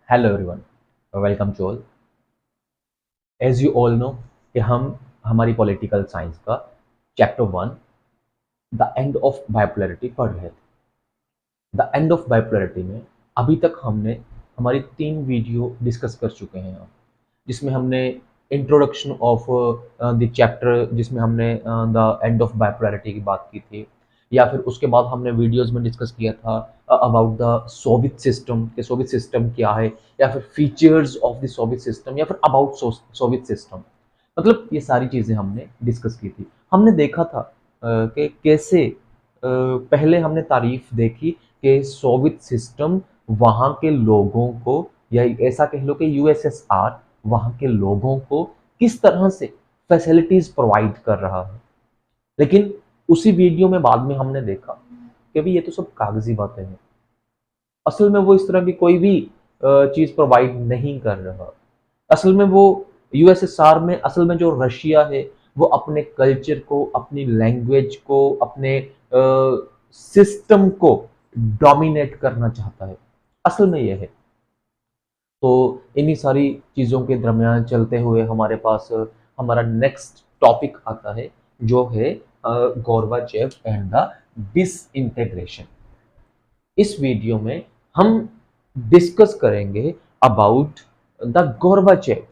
Hello everyone, welcome to all. As you all know कि हम हमारी पॉलिटिकल साइंस का chapter 1 the end of bipolarity पढ़ रहे थे। द एंड ऑफ बाइपोलैरिटी में अभी तक हमने हमारी 3 वीडियो डिस्कस कर चुके हैं, जिसमें हमने इंट्रोडक्शन ऑफ द चैप्टर, जिसमें हमने द एंड ऑफ बाइपोलैरिटी की बात की थी, या फिर उसके बाद हमने वीडियोस में डिस्कस किया था अबाउट द सोवियत सिस्टम कि सोवियत सिस्टम क्या है, या फिर features of the Soviet system, या फिर अबाउट सोवियत सिस्टम। मतलब ये सारी चीज़ें हमने डिस्कस की थी। हमने देखा था कि कैसे पहले हमने तारीफ देखी कि सोवियत सिस्टम वहाँ के लोगों को, या ऐसा कह लो कि यूएसएसआर वहाँ के लोगों को किस तरह से फैसिलिटीज प्रोवाइड कर रहा है। लेकिन उसी वीडियो में बाद में हमने देखा कि भाई ये तो सब कागजी बातें हैं, असल में वो इस तरह की कोई भी चीज प्रोवाइड नहीं कर रहा। असल में वो यूएसएसआर में, असल में जो रशिया है वो अपने कल्चर को, अपनी लैंग्वेज को, अपने सिस्टम को डोमिनेट करना चाहता है। असल में यह है। तो इन्हीं सारी चीज़ों के दरमियान चलते हुए हमारे पास हमारा नेक्स्ट टॉपिक आता है, जो है गोर्बाचेव एंड द डिसइंटीग्रेशन। इस वीडियो में हम डिस्कस करेंगे अबाउट द गोर्बाचेव।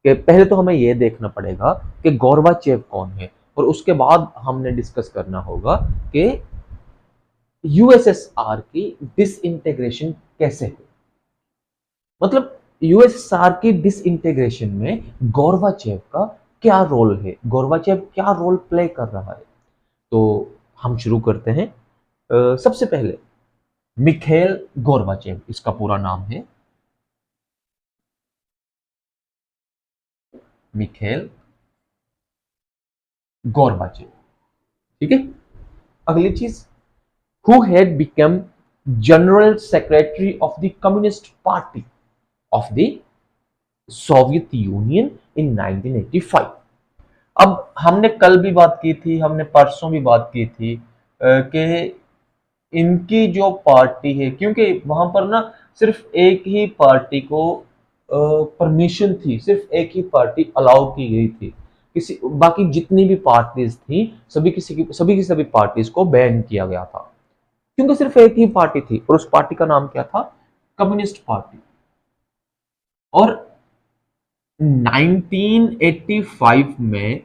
कि पहले तो हमें यह देखना पड़ेगा कि गोर्बाचेव कौन है, और उसके बाद हमने डिस्कस करना होगा कि यूएसएसआर की डिसइंटीग्रेशन कैसे हुई। मतलब यूएसएसआर की डिसइंटीग्रेशन में गोर्बाचेव का क्या रोल है, गोर्बाचेव क्या रोल प्ले कर रहा है। तो हम शुरू करते हैं। सबसे पहले मिखाइल गोर्बाचेव, इसका पूरा नाम है मिखाइल गोर्बाचेव। ठीक है। अगली चीज, who had become general secretary of the communist party of the Soviet Union in 1985। अब हमने कल भी बात की थी, हमने परसों भी बात की थी कि इनकी जो पार्टी है, क्योंकि वहां पर ना सिर्फ एक ही पार्टी को परमिशन थी, सिर्फ एक ही पार्टी अलाउ की गई थी। किसी बाकी जितनी भी पार्टीज थी, सभी की सभी पार्टीज को बैन किया गया था, क्योंकि सिर्फ एक ही पार्टी थी, और उस पार्टी का नाम क्या था? Communist party. और 1985 में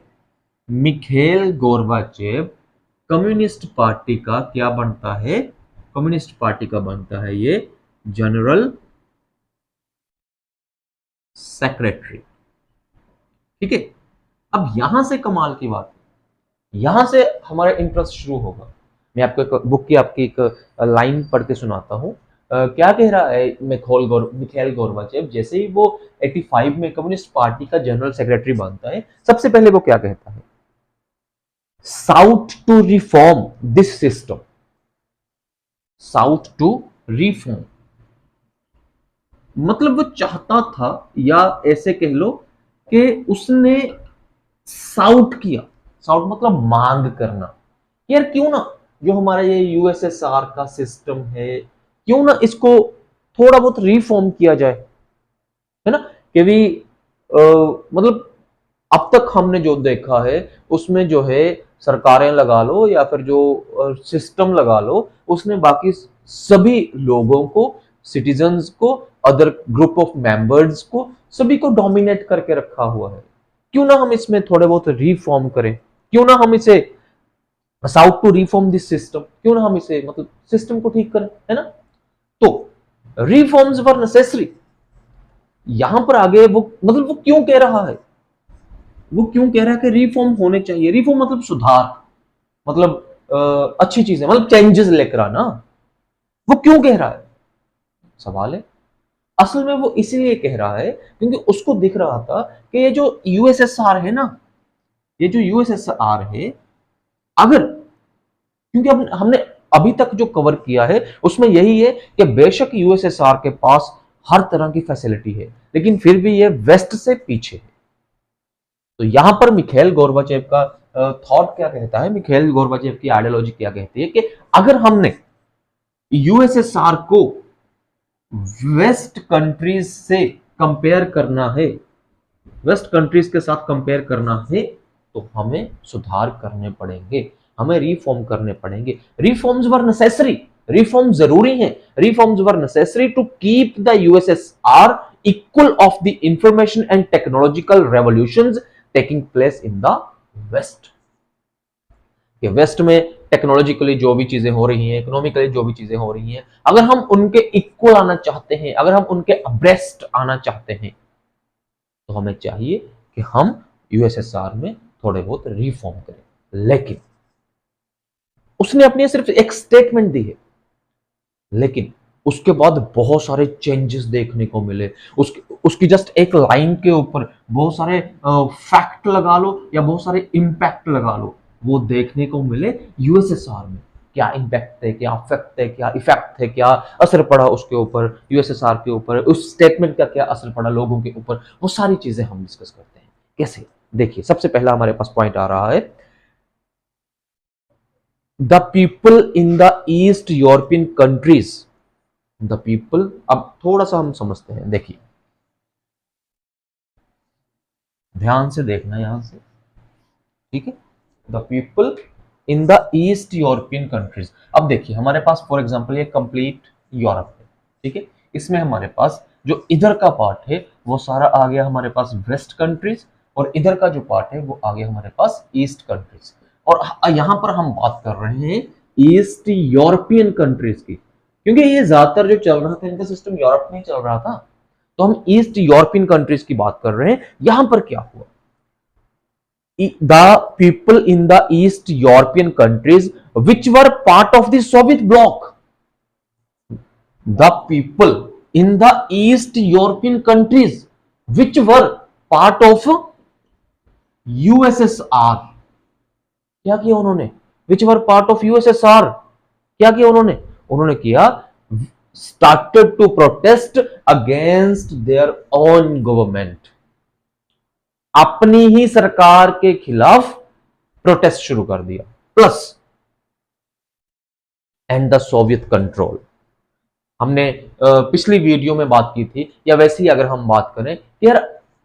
मिखाइल गोर्बाचेव कम्युनिस्ट पार्टी का क्या बनता है? कम्युनिस्ट पार्टी का बनता है ये जनरल सेक्रेटरी। ठीक है। अब यहां से कमाल की बात है, यहां से हमारा इंटरेस्ट शुरू होगा। मैं आपको एक बुक की आपकी एक लाइन पढ़ के सुनाता हूं। क्या कह रहा है मिखाइल गोर्बाचेव जैसे ही वो 85 में कम्युनिस्ट पार्टी का जनरल सेक्रेटरी बनता है, सबसे पहले वो क्या कहता है? Sought to reform this system, sought to reform. मतलब वो चाहता था, या ऐसे कह लो कि उसने साउट किया। साउट मतलब मांग करना। यार क्यों ना जो हमारा ये यूएसएसआर का सिस्टम है, क्यों ना इसको थोड़ा बहुत रिफॉर्म किया जाए, है ना? कि भी मतलब अब तक हमने जो देखा है उसमें जो है सरकारें लगा लो या फिर जो सिस्टम लगा लो, उसने बाकी सभी लोगों को, सिटीजन्स को, अदर ग्रुप ऑफ मेंबर्स को, सभी को डोमिनेट करके रखा हुआ है। क्यों ना हम इसमें थोड़े बहुत रिफॉर्म करें, क्यों ना हम इसे sought to reform this system, क्यों ना हम इसे मतलब सिस्टम को ठीक करें, है ना? तो रिफॉर्म्स वर नेसेसरी। यहां पर आगे वो मतलब वो क्यों कह रहा है, वो क्यों कह रहा है कि रिफॉर्म होने चाहिए? रिफॉर्म मतलब सुधार, मतलब अच्छी चीजें, मतलब चेंजेस लेकर आना। वो क्यों कह रहा है, सवाल है। असल में वो इसीलिए कह रहा है क्योंकि उसको दिख रहा था कि ये जो यूएसएसआर है ना, ये जो यूएसएसआर है, अगर, क्योंकि अब हमने अभी तक जो कवर किया है उसमें यही है कि बेशक यूएसएसआर के पास हर तरह की फैसिलिटी है, लेकिन फिर भी ये वेस्ट से पीछे है। तो यहां पर मिखाइल गोर्बाचेव का थॉट क्या कहता है, मिखाइल गोर्बाचेव की आइडियोलॉजी क्या कहती है कि अगर हमने यूएसएसआर को वेस्ट कंट्रीज से कंपेयर करना है, वेस्ट कंट्रीज के साथ कंपेयर करना है, तो हमें सुधार करने पड़ेंगे, हमें रिफॉर्म करने पड़ेंगे। रिफॉर्म्स वर नेसेसरी, रिफॉर्म जरूरी है, reforms were necessary to keep the USSR equal of the information and technological revolutions taking place in the west. कि वेस्ट में टेक्नोलॉजिकली जो भी चीजें हो रही हैं, इकोनॉमिकली जो भी चीजें हो रही हैं, अगर हम उनके इक्वल आना चाहते हैं, अगर हम उनके अब्रेस्ट आना चाहते हैं, तो हमें चाहिए कि हम यूएसएसआर में थोड़े बहुत रिफॉर्म करें। लेकिन उसने अपनी सिर्फ एक स्टेटमेंट दी है, लेकिन उसके बाद बहुत सारे चेंजेस देखने को मिले। उसकी जस्ट एक लाइन के ऊपर बहुत सारे फैक्ट लगा लो या बहुत सारे इंपैक्ट लगा लो, वो देखने को मिले यूएसएसआर में। क्या इंपैक्ट है, क्या इफेक्ट है, क्या इफेक्ट है, क्या असर पड़ा उसके ऊपर, यूएसएसआर के ऊपर, उस स्टेटमेंट का क्या असर पड़ा लोगों के ऊपर, वो सारी चीजें हम डिस्कस करते हैं। कैसे? देखिए, सबसे पहला हमारे पास पॉइंट आ रहा है, the people in the east European countries, the people, अब थोड़ा सा हम समझते हैं। देखिए, ध्यान से देखना यहां से, ठीक है। The people in the east European countries. अब देखिए, हमारे पास फॉर एग्जांपल ये कंप्लीट यूरोप है, ठीक है। इसमें हमारे पास जो इधर का पार्ट है वो सारा आ गया हमारे पास वेस्ट कंट्रीज, और इधर का जो पार्ट है वो आ गया हमारे पास ईस्ट कंट्रीज। और यहां पर हम बात कर रहे हैं ईस्ट यूरोपियन कंट्रीज की, क्योंकि ये ज्यादातर जो चल रहा था इनका सिस्टम यूरोप में चल रहा था, तो हम ईस्ट यूरोपियन कंट्रीज की बात कर रहे हैं। यहां पर क्या हुआ, the people in the East European countries which were part of the Soviet bloc, the people in the East European countries which were part of USSR, क्या किया उन्होंने? which were part of USSR, क्या किया उन्होंने? उन्होंने किया started to protest against their own government, अपनी ही सरकार के खिलाफ प्रोटेस्ट शुरू कर दिया। Plus and the Soviet control, हमने पिछली वीडियो में बात की थी, या वैसे ही अगर हम बात करें कि यार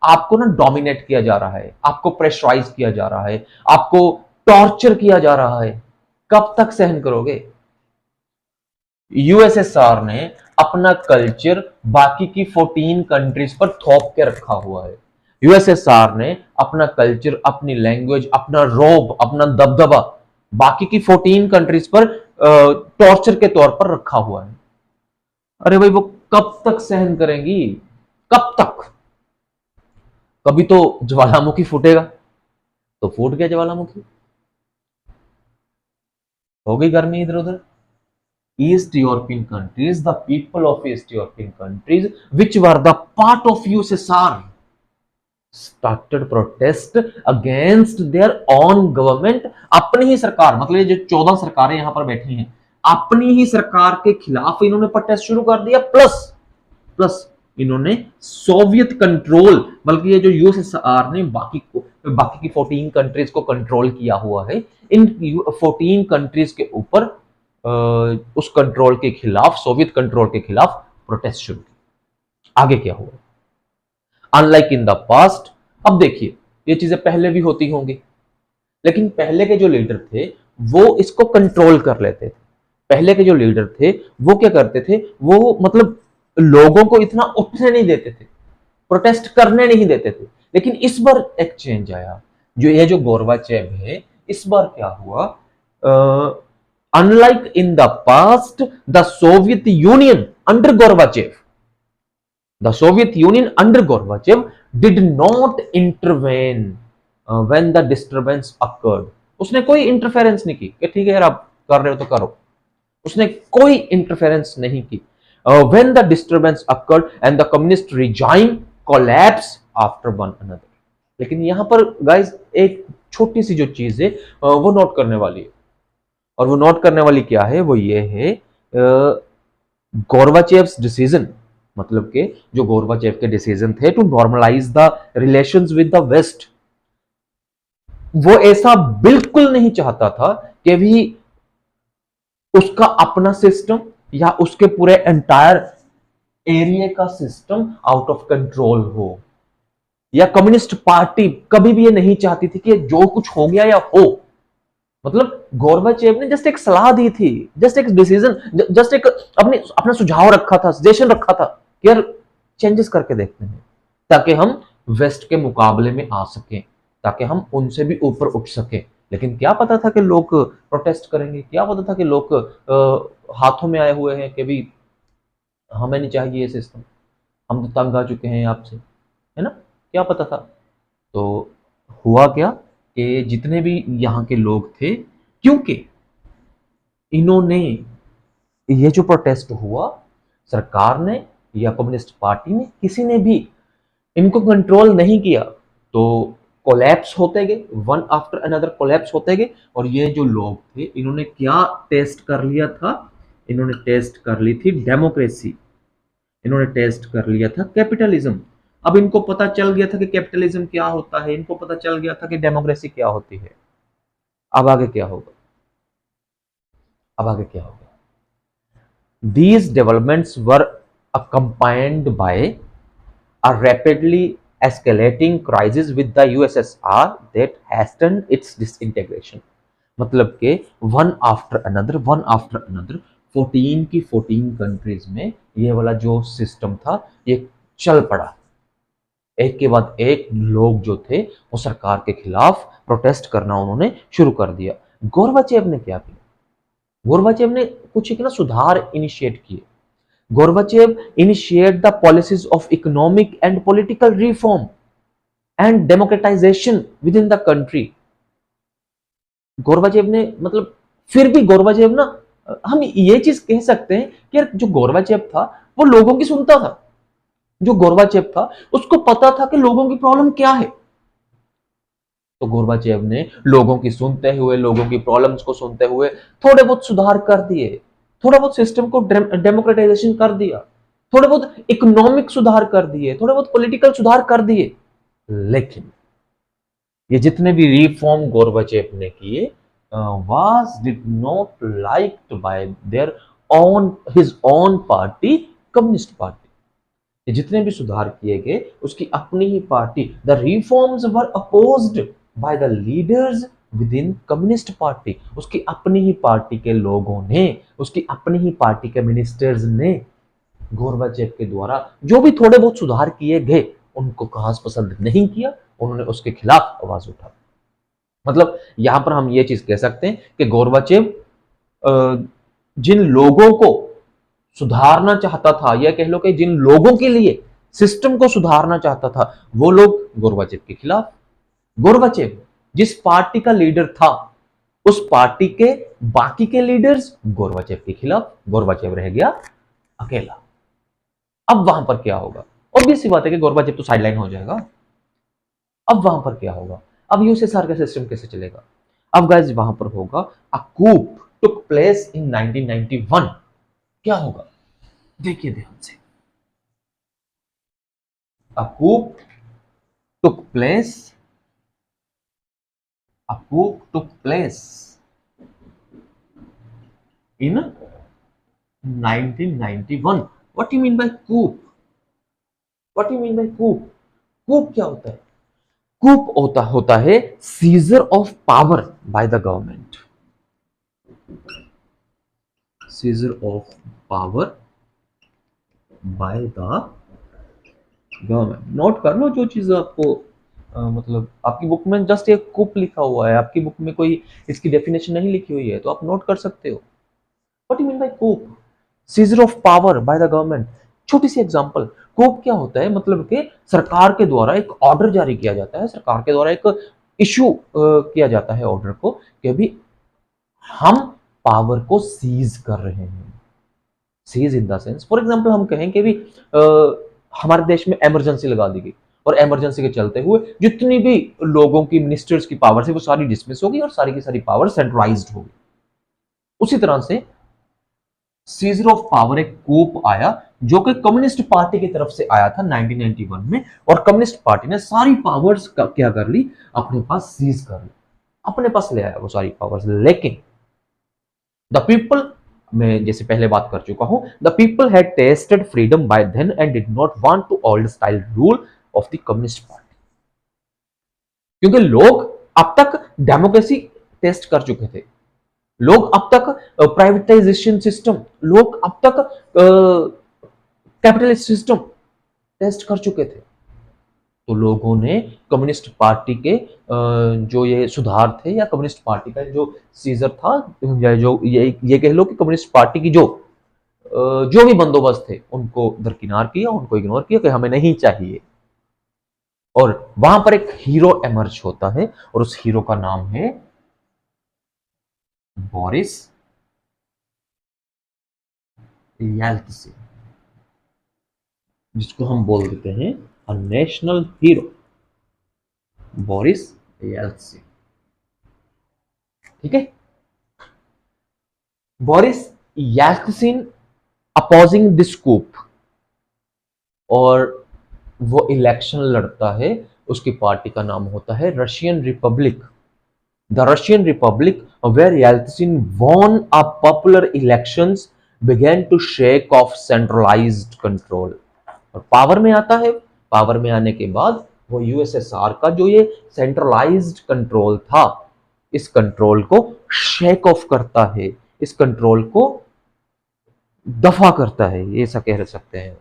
आपको ना डोमिनेट किया जा रहा है, आपको प्रेशराइज किया जा रहा है, आपको टॉर्चर किया जा रहा है, कब तक सहन करोगे? यूएसएसआर ने अपना कल्चर बाकी की 14 कंट्रीज पर थोप के रखा हुआ है। यूएसएसआर ने अपना कल्चर, अपनी लैंग्वेज, अपना रोब, अपना दबदबा बाकी की 14 कंट्रीज पर टॉर्चर के तौर पर रखा हुआ है। अरे भाई, वो कब तक सहन करेंगी? कब तक? कभी तो ज्वालामुखी फूटेगा। तो फूट गया ज्वालामुखी, हो गई गर्मी इधर उधर। East European countries, the people of East European countries which were the part of USSR started protest against their own government, अपनी ही सरकार, मतलब ये जो 14 सरकारें यहां पर बैठी हैं, अपनी ही सरकार के खिलाफ इन्होंने प्रोटेस्ट शुरू कर दिया। प्लस इन्होंने सोवियत कंट्रोल, बल्कि ये जो यूएसएसआर ने बाकी की 14 कंट्रीज को कंट्रोल किया हुआ है, इन 14 कंट्रीज के ऊपर उस कंट्रोल के खिलाफ, सोवियत कंट्रोल के खिलाफ प्रोटेस्ट शुरू किया। आगे क्या हुआ? अनलाइक इन द पास्ट, अब देखिए ये चीजें पहले भी होती होंगी, लेकिन पहले के जो लीडर थे वो इसको कंट्रोल कर लेते थे। पहले के जो लीडर थे वो क्या करते थे, वो मतलब लोगों को इतना उठने नहीं देते थे, प्रोटेस्ट करने नहीं देते थे। लेकिन इस बार एक चेंज आया, जो गोर्बाचेव है, इस बार क्या हुआ, unlike in the past, the Soviet union under Gorbachev, the Soviet Union under Gorbachev did not intervene when the disturbance occurred. उसने कोई इंटरफेरेंस नहीं की कि ठीक है यार आप कर रहे हो तो करो, उसने कोई इंटरफेरेंस नहीं की। when the disturbance occurred and the communist regime collapsed after one another. लेकिन यहां पर गाइस एक छोटी सी जो चीज है वो नोट करने वाली है, और वो नोट करने वाली क्या है, वो ये है गोर्बाचेव्स डिसीजन, मतलब के जो गोर्बाचेव के डिसीजन थे to normalise the relations with the west, वो ऐसा बिल्कुल नहीं चाहता था कि भी उसका अपना सिस्टम या उसके पूरे एंटायर एरिया का सिस्टम आउट ऑफ कंट्रोल हो, या कम्युनिस्ट पार्टी कभी भी ये नहीं चाहती थी कि जो कुछ हो गया या हो, मतलब गोर्बाचेव ने जस्ट एक सलाह दी थी, जस्ट एक डिसीजन, जस्ट एक अपने अपना सुझाव रखा था, सजेशन रखा था कि यार चेंजेस करके देखते हैं ताकि हम वेस्ट के मुकाबले में आ सकें, ताकि हम उनसे भी ऊपर उठ सके। लेकिन क्या पता था कि लोग प्रोटेस्ट करेंगे, क्या पता था कि लोग हाथों में आए हुए हैं कि भी हमें नहीं चाहिए ये सिस्टम, हम तो तंग आ चुके हैं आपसे, है ना, क्या पता था। तो हुआ क्या कि जितने भी यहाँ के लोग थे, क्योंकि इन्होंने ये जो प्रोटेस्ट हुआ, सरकार ने या कम्युनिस्ट पार्टी ने, किसी ने भी इनको कंट्रोल नहीं किया, तो कोलैप्स होते गए, वन आफ्टर अनदर कोलैप्स होते गए। और ये जो लोग थे, इन्होंने क्या टेस्ट कर लिया था, इन्होंने टेस्ट कर ली थी डेमोक्रेसी, इन्होंने टेस्ट कर लिया था कैपिटलिज्म। अब इनको पता चल गया था कि कैपिटलिज्म क्या होता है, इनको पता चल गया था कि डेमोक्रेसी क्या होती है। अब आगे क्या होगा, अब आगे क्या होगा? These developments were accompanied by a rapidly escalating crisis with the USSR that hastened its disintegration. मतलब के वन आफ्टर अनदर 14 की 14 कंट्रीज में ये वाला जो सिस्टम था ये चल पड़ा। एक के बाद एक लोग जो थे वो सरकार के खिलाफ प्रोटेस्ट करना उन्होंने शुरू कर दिया। गोर्बाचेव ने क्या किया? गोर्बाचेव ने कुछ एक ना सुधार इनिशिएट किए। Gorbachev initiated the policies of economic and political reform and democratization within the country. Gorbachev ने मतलब, फिर भी गोर्बाचेव ना, हम ये चीज कह सकते हैं कि यार जो गोर्बाचेव था वो लोगों की सुनता था। जो गोर्बाचेव था उसको पता था कि लोगों की प्रॉब्लम क्या है। तो गोर्बाचेव ने लोगों की सुनते हुए, लोगों की प्रॉब्लम्स को सुनते हुए थोड़े बहुत सुधार कर दिए, थोड़ा बहुत सिस्टम को डेमोक्रेटाइजेशन कर दिया, थोड़े बहुत इकोनॉमिक सुधार कर दिए, थोड़े बहुत पॉलिटिकल सुधार कर दिए। लेकिन ये जितने भी रिफॉर्म गोर्बाचेव ने किए was did not liked by their own his own party, communist party. ये जितने भी सुधार किए गए उसकी अपनी ही party, the reforms were opposed by the leaders within communist party, उसकी अपनी ही पार्टी के लोगों ने, उसकी अपनी ही पार्टी के मिनिस्टर्स ने गोर्बाचेव के द्वारा जो भी थोड़े बहुत सुधार किए गए उनको खास पसंद नहीं किया, उन्होंने उसके खिलाफ आवाज उठा। मतलब यहां पर हम ये चीज कह सकते हैं कि गोर्बाचेव जिन लोगों को सुधारना चाहता था, या कह लो कि जिन लोगों के लिए सिस्टम को सुधारना चाहता था, वो लोग गोर्बाचेव के खिलाफ। गोर्बाचेव जिस पार्टी का लीडर था, उस पार्टी के बाकी के लीडर्स गोर्बाचेव के खिलाफ, गोर्बाचेव रह गया अकेला। अब वहां पर क्या होगा? ऑब्वियस सी बात है कि गोर्बाचेव तो साइडलाइन हो जाएगा। अब वहां पर क्या होगा? अब यूएसएसआर का सिस्टम कैसे चलेगा? अब गाइस वहां पर होगा अ कूप टुक प्लेस इन 1991। क्या होगा? देखिए ध्यान से। A coup took place. A coup took place in 1991. What do you mean by coup? What do you mean by coup? Coup क्या होता है? Coup होता है scissor of power by the government. Scissor of power by the government. Note कर लो जो चीज आपको मतलब आपकी बुक में जस्ट एक कूप लिखा हुआ है, आपकी बुक में कोई इसकी डेफिनेशन नहीं लिखी हुई है, तो आप नोट कर सकते हो। What you mean by coup? Seizure of power by the government. छोटी सी एग्जांपल, कूप क्या होता है? मतलब कि सरकार के द्वारा एक ऑर्डर जारी किया जाता है, सरकार के द्वारा एक इशू किया जाता है ऑर्डर को कि अभी हम पावर को सीज कर रहे हैं। Seize in the sense, for example हम कहें कि भी हमारे देश में इमरजेंसी लगा दी गई, और इमरजेंसी के चलते हुए जितनी भी लोगों की, मिनिस्टर्स की पावर है वो सारी डिसमिस होगी और सारी की सारी पावर सेंट्रलाइज्ड होगी। उसी तरह से सीजर ऑफ पावर एक कूप आया जो कि कम्युनिस्ट पार्टी की तरफ से आया था 1991 में, और कम्युनिस्ट पार्टी ने सारी पावर्स क्या कर ली? अपने पास सीज कर ली, अपने पास ले आया वो सारी पावर्स। लेकिन द पीपल मैं जैसे पहले बात कर चुका हूं, the people had tasted freedom by then and did not want to old style rule of the communist party. क्योंकि लोग अब तक डेमोक्रेसी टेस्ट कर चुके थे, लोग अब तक प्राइवेटाइजेशन सिस्टम, लोग अब तक कैपिटलिस्ट सिस्टम टेस्ट कर चुके थे। तो लोगों ने कम्युनिस्ट पार्टी के जो ये सुधार थे, या कम्युनिस्ट पार्टी का जो सीजर था, या जो ये कह लो कि कम्युनिस्ट पार्टी की जो भी बंदोबस्त थे, उनको दरकिनार किया, उनको इग्नोर किया कि हमें नहीं चाहिए। और वहां पर एक हीरो एमर्ज होता है, और उस हीरो का नाम है बोरिस येल्त्सिन, जिसको हम बोल देते हैं a national hero, Boris Yeltsin. ठीक है, बोरिस येल्त्सिन अपोजिंग दिस कूप, और वो इलेक्शन लड़ता है, उसकी पार्टी का नाम होता है Russian republic, the Russian republic, where Yeltsin won a popular elections began to shake off centralized control। और पावर में आता है, पावर में आने के बाद वो यूएसएसआर का जो ये सेंट्रलाइज्ड कंट्रोल था, इस कंट्रोल को शेक ऑफ करता है, इस कंट्रोल को दफा करता है, ये ऐसा कह सकते हैं।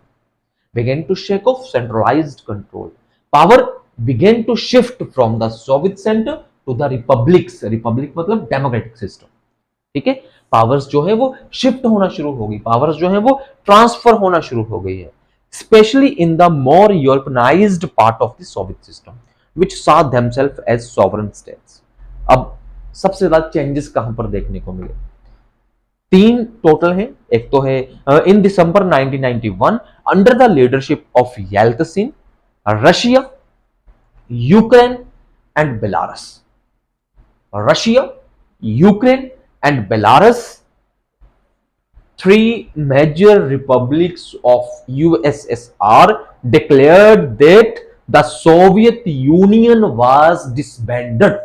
began to shake off centralized control, power began to shift from the Soviet center to the republics, republic मतलब डेमोक्रेटिक सिस्टम। ठीक है, पावर्स जो है वो शिफ्ट होना शुरू होगी, पावर्स जो है वो ट्रांसफर होना शुरू हो गई है, specially in the more Europeanized part of the Soviet system which saw themselves as sovereign states। अब सबसे ज्यादा चेंजेस कहां पर देखने को मिले, तीन टोटल है। एक तो है इन दिसंबर 1991 under the leadership of Yeltsin, Russia, Ukraine and Belarus, Russia, Ukraine and Belarus, three major republics of USSR declared that the Soviet Union was disbanded।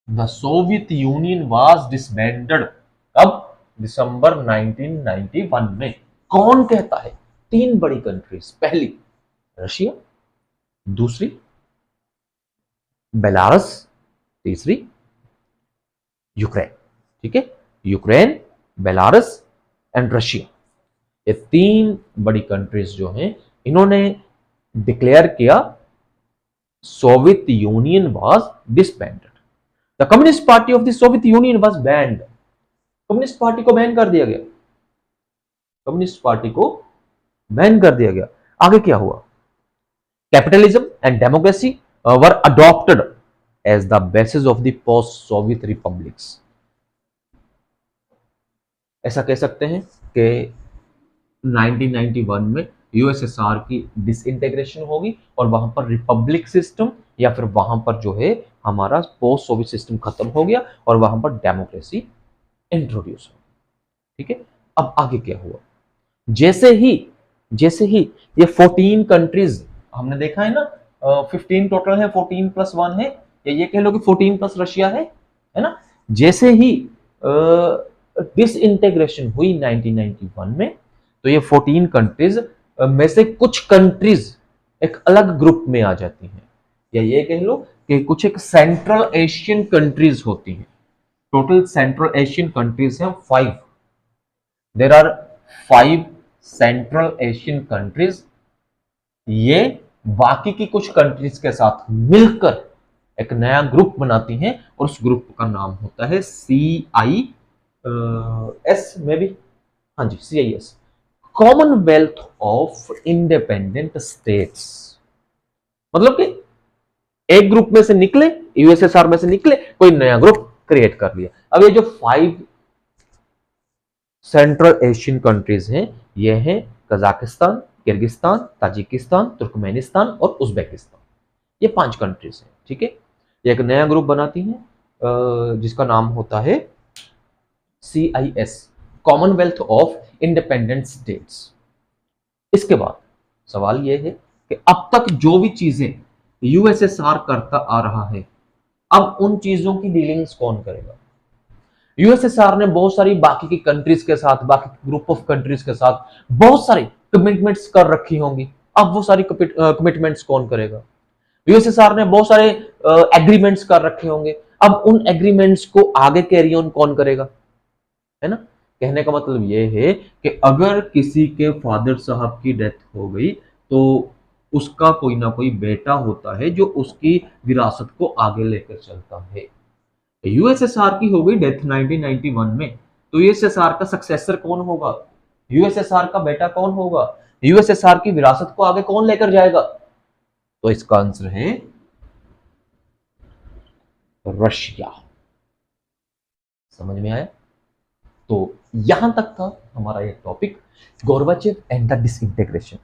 The Soviet Union was disbanded कब? दिसंबर 1991 में। कौन कहता है? तीन बड़ी कंट्रीज, पहली Russia, दूसरी Belarus, तीसरी यूक्रेन। ठीक है, यूक्रेन, बेलारस एंड रशिया, ये तीन बड़ी कंट्रीज जो हैं, इन्होंने डिक्लेयर किया Soviet union was disbanded. The communist party of the Soviet union was band. Communist party को बैन कर दिया गया, कम्युनिस्ट पार्टी को बैन कर दिया गया। आगे क्या हुआ? Capitalism and democracy were adopted as the basis of the post Soviet republics. ऐसा कह सकते हैं कि 1991 में यूएसएसआर की डिसइंटीग्रेशन होगी और वहां पर रिपब्लिक सिस्टम, या फिर वहां पर जो है हमारा पोस्ट सोवियत सिस्टम खत्म हो गया और वहां पर डेमोक्रेसी इंट्रोड्यूस हो। ठीक है, अब आगे क्या हुआ? जैसे ही ये 14 कंट्रीज हमने देखा है ना, 15 टोटल है, 14 प्लस 1 है, या ये कह लो कि 14 प्लस रशिया है ना। जैसे ही डिसइंटीग्रेशन हुई 1991 में, तो ये 14 कंट्रीज में से कुछ कंट्रीज एक अलग ग्रुप में आ जाती हैं, या ये कह लो कि कुछ एक सेंट्रल एशियन कंट्रीज होती हैं। टोटल सेंट्रल एशियन कंट्रीज हैं 5। There are 5 central Asian countries. ये बाकी की कुछ कंट्रीज के साथ मिलकर एक नया ग्रुप बनाती हैं, और उस ग्रुप का नाम होता है CIS में भी, हाँ जी, CIS, Commonwealth of independent states. मतलब कि एक ग्रुप में से निकले, यूएसएसआर में से निकले, कोई नया ग्रुप क्रिएट कर लिया। अब ये जो 5 सेंट्रल एशियन कंट्रीज हैं, ये हैं कजाकिस्तान, किर्गिस्तान, ताजिकिस्तान, तुर्कमेनिस्तान और उज्बेकिस्तान। ये 5 कंट्रीज हैं। ठीक है, ये एक नया ग्रुप बनाती हैं जिसका नाम होता है CIS, Commonwealth of independent states. इसके बाद सवाल यह है कि अब तक जो भी चीजें यूएसएसआर करता आ रहा है, अब उन चीजों की डीलिंग्स कौन करेगा? यूएसएसआर ने बहुत सारी बाकी की कंट्रीज के साथ, बाकी ग्रुप ऑफ कंट्रीज के साथ बहुत सारी कमिटमेंट्स कर रखी होंगी। अब वो सारी कमिटमेंट्स कौन करेगा? यूएसएसआर ने बहुत सारे एग्रीमेंट्स कर रखे होंगे। अब उन एग्रीमेंट्स को आगे कैरी ऑन कौन करेगा? है ना? कहने का मतलब ये है कि अगर किसी के फादर साहब की डेथ हो गई तो उसका कोई ना कोई बेटा होता है जो उसकी विरासत को आगे लेकर चलता है। यूएसएसआर की हो गई डेथ 1991 में, तो यूएसएसआर का सक्सेसर कौन होगा? यूएसएसआर का बेटा कौन होगा? यूएसएसआर की विरासत को आगे कौन लेकर जाएगा? तो इसका आंसर है रशिया। समझ में आया? तो यहां तक था हमारा ये topic, Gorbachev and the disintegration.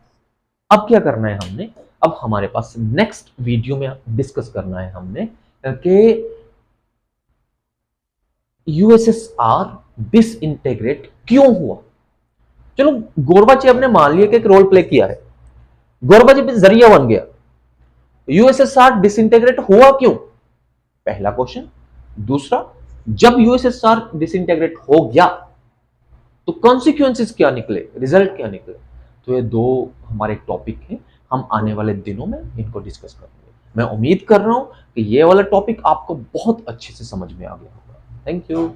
अब क्या करना है हमने? अब हमारे पास नेक्स्ट वीडियो में डिस्कस करना है हमने कि यूएसएसआर डिसइंटीग्रेट क्यों हुआ। चलो, गोर्बाचेव ने मान लिया कि एक रोल प्ले किया है, गोर्बाचेव जरिया बन गया। यूएसएसआर डिसइंटीग्रेट हुआ क्यों? पहला क्वेश्चन। दूसरा, जब यूएसएसआर डिसइंटीग्रेट हो गया तो कॉन्सिक्वेंसेस क्या निकले, रिजल्ट क्या निकले? तो ये दो हमारे टॉपिक हैं, हम आने वाले दिनों में इनको डिस्कस करेंगे। मैं उम्मीद कर रहा हूं कि ये वाला टॉपिक आपको बहुत अच्छे से समझ में आ गया होगा। Thank you.